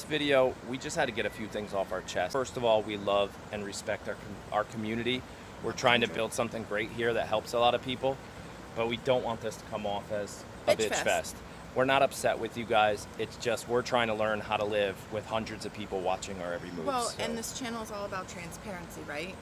this video, we just had to get a few things off our chest. First of all, we love and respect our community. We're trying to build something great here that helps a lot of people, but we don't want this to come off as a bitch fest. We're not upset with you guys. It's just we're trying to learn how to live with hundreds of people watching our every move. Well, and this channel is all about transparency, right?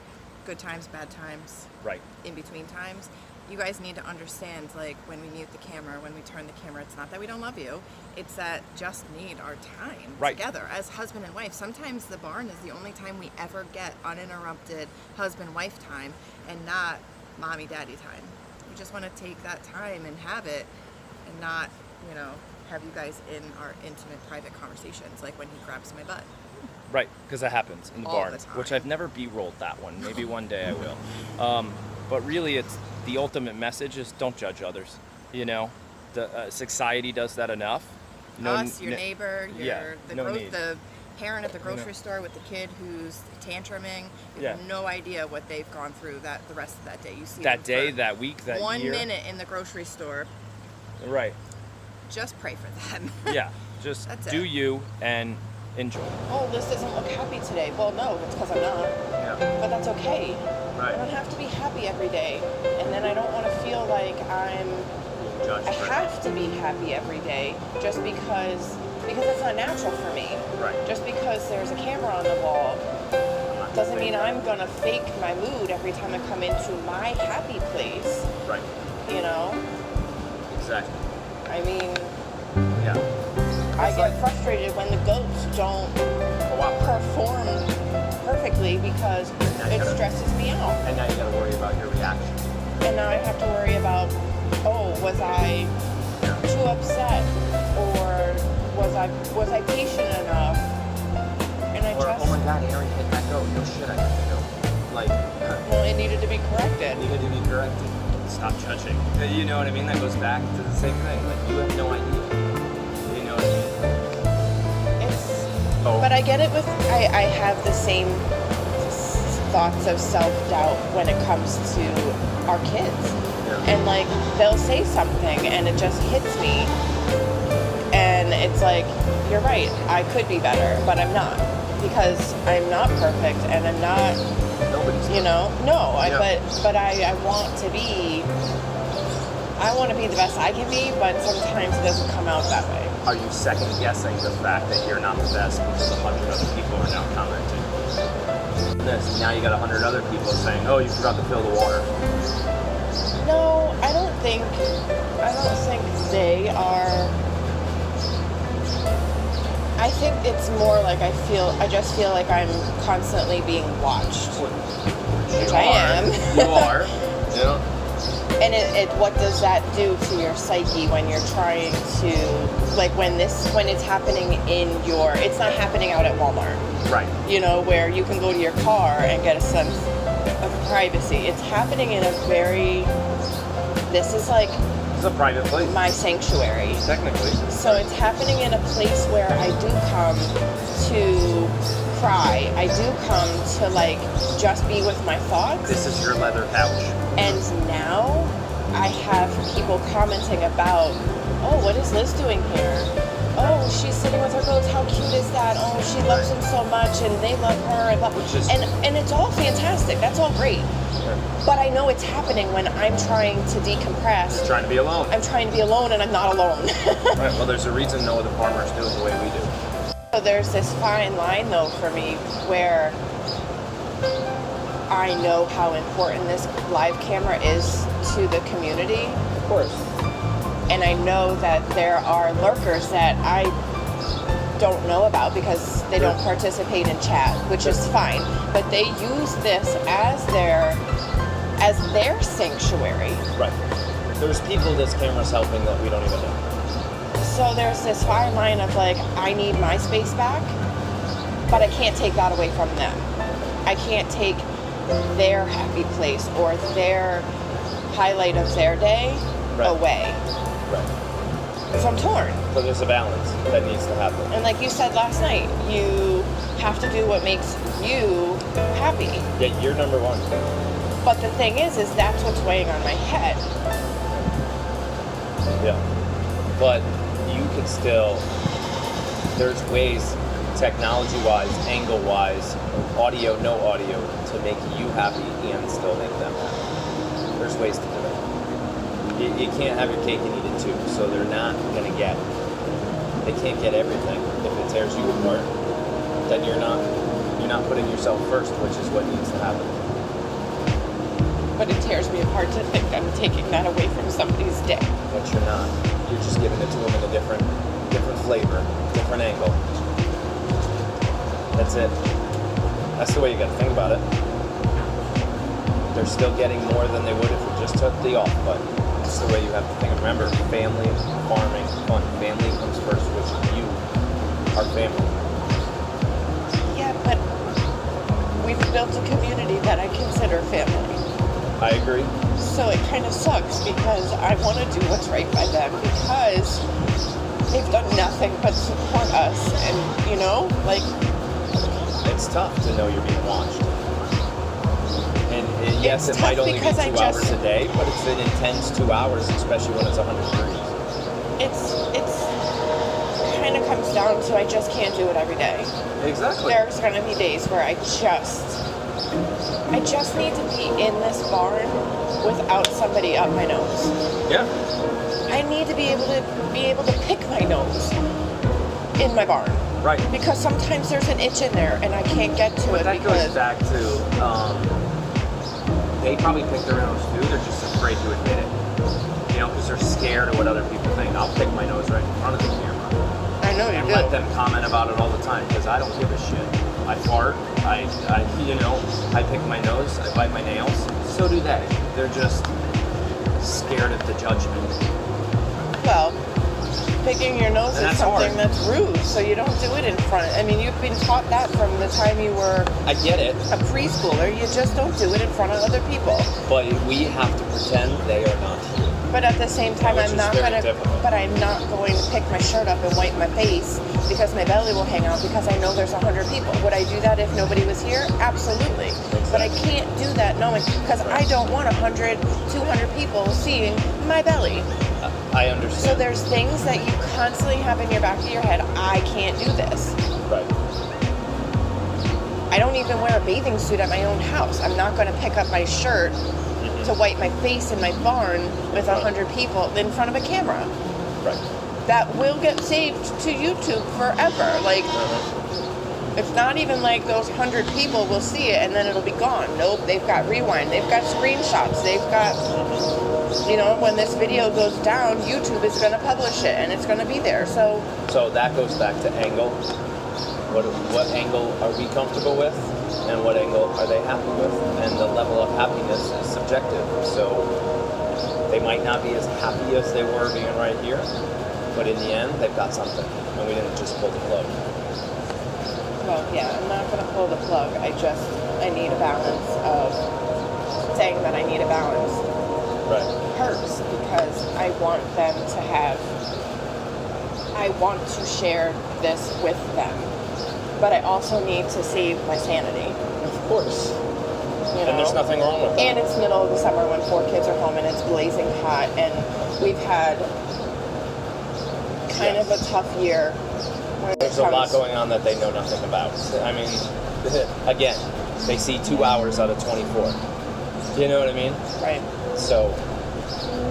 Good times, bad times, right? In between times. You guys need to understand, like, when we mute the camera, when we turn the camera, it's not that we don't love you. It's that just need our time together as husband and wife. Sometimes the barn is the only time we ever get uninterrupted husband-wife time and not mommy-daddy time. We just want to take that time and have it and not, you know, have you guys in our intimate, private conversations, like when he grabs my butt. Right, because that happens in the all barn, the time. which I've never B-rolled that one. Maybe one day I will. But really, it's the ultimate message is don't judge others. You know, the society does that enough. Us, your neighbor, the parent at the grocery know. store with the kid who's tantruming. You have no idea what they've gone through the rest of that day. You see that day, that week, that 1 year. minute in the grocery store. Right. Just pray for them. Yeah, just do you and enjoy. Oh, this doesn't look happy today. Well, no, it's because I'm not. Yeah. But that's okay. Right. I don't have to be happy every day. And then I don't want to feel like I have to be happy every day just because it's not natural for me. Right. Just because there's a camera on the wall doesn't mean I'm going to fake my mood every time I come into my happy place. Right. You know? Exactly. I mean, yeah. I get frustrated when the goats don't perform perfectly because it stresses me out. And now you got to worry about your reaction. And now I have to worry about, was I too upset, or was I patient enough? And Oh my God, Aaron hit that goat. No shit, I hit the goat. Like, well, it needed to be corrected. Stop judging. You know what I mean? That goes back to the same thing. Like, you have no idea. You know what I mean? But I get it with, I have the same thoughts of self-doubt when it comes to our kids. Yeah. And like, they'll say something and it just hits me. And it's like, you're right, I could be better, but I'm not. Because I'm not perfect and I'm not, you know, but I want to be the best I can be, but sometimes it doesn't come out that way. Are you second guessing the fact that you're not the best because 100 other people are now commenting? Now you got 100 other people saying, oh, you forgot to fill the water. No, I don't think they are. I think it's more like I just feel like I'm constantly being watched. Which I am. You are. Yeah. And what does that do to your psyche when you're trying to, like, when it's happening it's not happening out at Walmart. Right. You know, where you can go to your car and get a sense of privacy. It's happening in this is like, it's a private place. My sanctuary. Technically. So it's happening in a place where I do come to cry. I do come to, like, just be with my thoughts. This is your leather couch. And now I have people commenting about, oh, what is Liz doing here? Oh, she's sitting with her goats. How cute is that? Oh, she loves them so much and they love her. And it's all fantastic. That's all great. But I know it's happening when I'm trying to decompress. You're trying to be alone. I'm trying to be alone and I'm not alone. Right, well, there's a reason no other farmers do it the way we do. So there's this fine line, though, for me, where I know how important this live camera is to the community. Of course. And I know that there are lurkers that I don't know about because they don't participate in chat, which is fine. But they use this as their sanctuary. Right. There's people this camera's helping that we don't even know. So there's this fine line of, like, I need my space back, but I can't take that away from them. I can't take their happy place or their highlight of their day away. Right. So I'm torn. So there's a balance that needs to happen. And like you said last night, you have to do what makes you happy. Yeah, you're number one. But the thing is that's what's weighing on my head. Yeah. But you could still, there's ways technology-wise, angle-wise, audio, no audio, to make you happy and still make them happy. There's ways to do it. You can't have your cake and eat it too, so they're not going to they can't get everything. If it tears you apart, then you're not putting yourself first, which is what needs to happen. But it tears me apart to think I'm taking that away from somebody's day. But you're not. You're just giving it to them in a different flavor, different angle. That's it. That's the way you got to think about it. They're still getting more than they would if we just took the off button. That's the way you have to think. Remember, family, farming, fun. Family comes first, which you are family. Yeah, but we've built a community that I consider family. I agree. So it kind of sucks because I want to do what's right by them because they've done nothing but support us. And, it's tough to know you're being watched. And yes, It's it might tough only be 2 because hours a day, but it's an intense 2 hours, especially when it's 100 degrees. It's kind of comes down to I just can't do it every day. Exactly. There's going to be days where I just need to be in this barn without somebody up my nose. Yeah. I need to be able to pick my nose in my barn. Right. Because sometimes there's an itch in there and I can't get to But it that because goes back to they probably pick their nose too. They're just afraid to admit it. Because they're scared of what other people think. I'll pick my nose right in front of the camera. I know you And do. let them comment about it all the time because I don't give a shit. I fart. I pick my nose. I bite my nails. So do they. They're just scared of the judgment. Well, picking your nose And is that's something hard. that's rude, so you don't do it in front. I mean, you've been taught that from the time you were I get it, a preschooler. You just don't do it in front of other people. but we have to pretend they are not here. But at the same time, Which I'm is not very gonna. difficult. But I'm not going to pick my shirt up and wipe my face because my belly will hang out because I know there's 100 people. Would I do that if nobody was here? Absolutely. But I can't do that knowing because I don't want 100, 200 people seeing my belly. I So understand. there's things that you constantly have in your back of your head. I can't do this. Right. I don't even wear a bathing suit at my own house. I'm not going to pick up my shirt to wipe my face in my barn with 100 people in front of a camera. Right. That will get saved to YouTube forever. Like, it's not even like those 100 people will see it and then it'll be gone. Nope, they've got rewind. They've got screenshots. They've got, when this video goes down, YouTube is going to publish it and it's going to be there. So that goes back to angle. What angle are we comfortable with, and what angle are they happy with? And the level of happiness is subjective. So they might not be as happy as they were being right here, but in the end, they've got something, and we didn't just pull the plug. well, yeah, I'm not going to pull the plug. I need a balance of saying that I need a balance. Right. Hurts because I want them to I want to share this with them. But I also need to save my sanity. Of course. And there's nothing wrong with that. And it's middle of the summer when 4 kids are home and it's blazing hot and we've had kind of a tough year. There's a lot going on that they know nothing about. I mean, again, they see 2 hours out of 24. You know what I mean? Right. So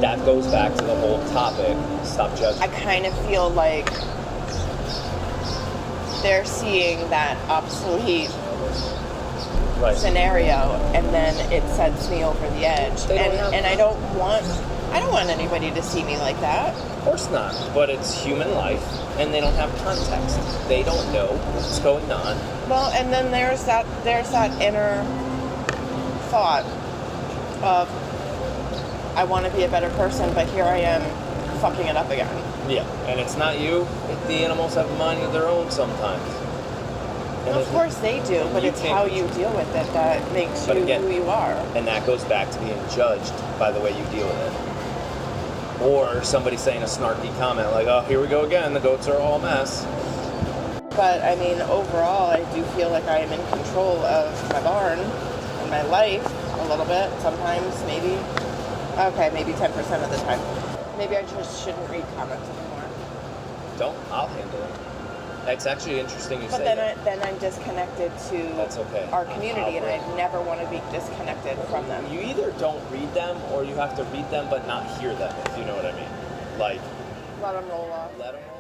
that goes back to the whole topic. Stop judging. I kind of feel like they're seeing that obsolete Right. scenario and then it sends me over the edge. And I don't want anybody to see me like that. Of course not. But it's human life, and they don't have context. They don't know what's going on. Well, and then there's that inner thought of I want to be a better person, but here I am fucking it up again. Yeah. And it's not you. The animals have a mind of their own sometimes. And Of course they do, but You it's can't- how you deal with it that makes But you again- who you are. And that goes back to being judged by the way you deal with it. Or somebody saying a snarky comment like, oh, here we go again, the goats are all a mess. But I mean, overall, I do feel like I am in control of my barn and my life a little bit. Sometimes, maybe 10% of the time. Maybe I just shouldn't read comments anymore. Don't. I'll handle it. It's actually interesting you But say then that. then I'm disconnected to That's okay. our community, and I Outbreak. never want to be disconnected from them. You either don't read them or you have to read them but not hear them, if you know what I mean. Like, Let them roll off. let them roll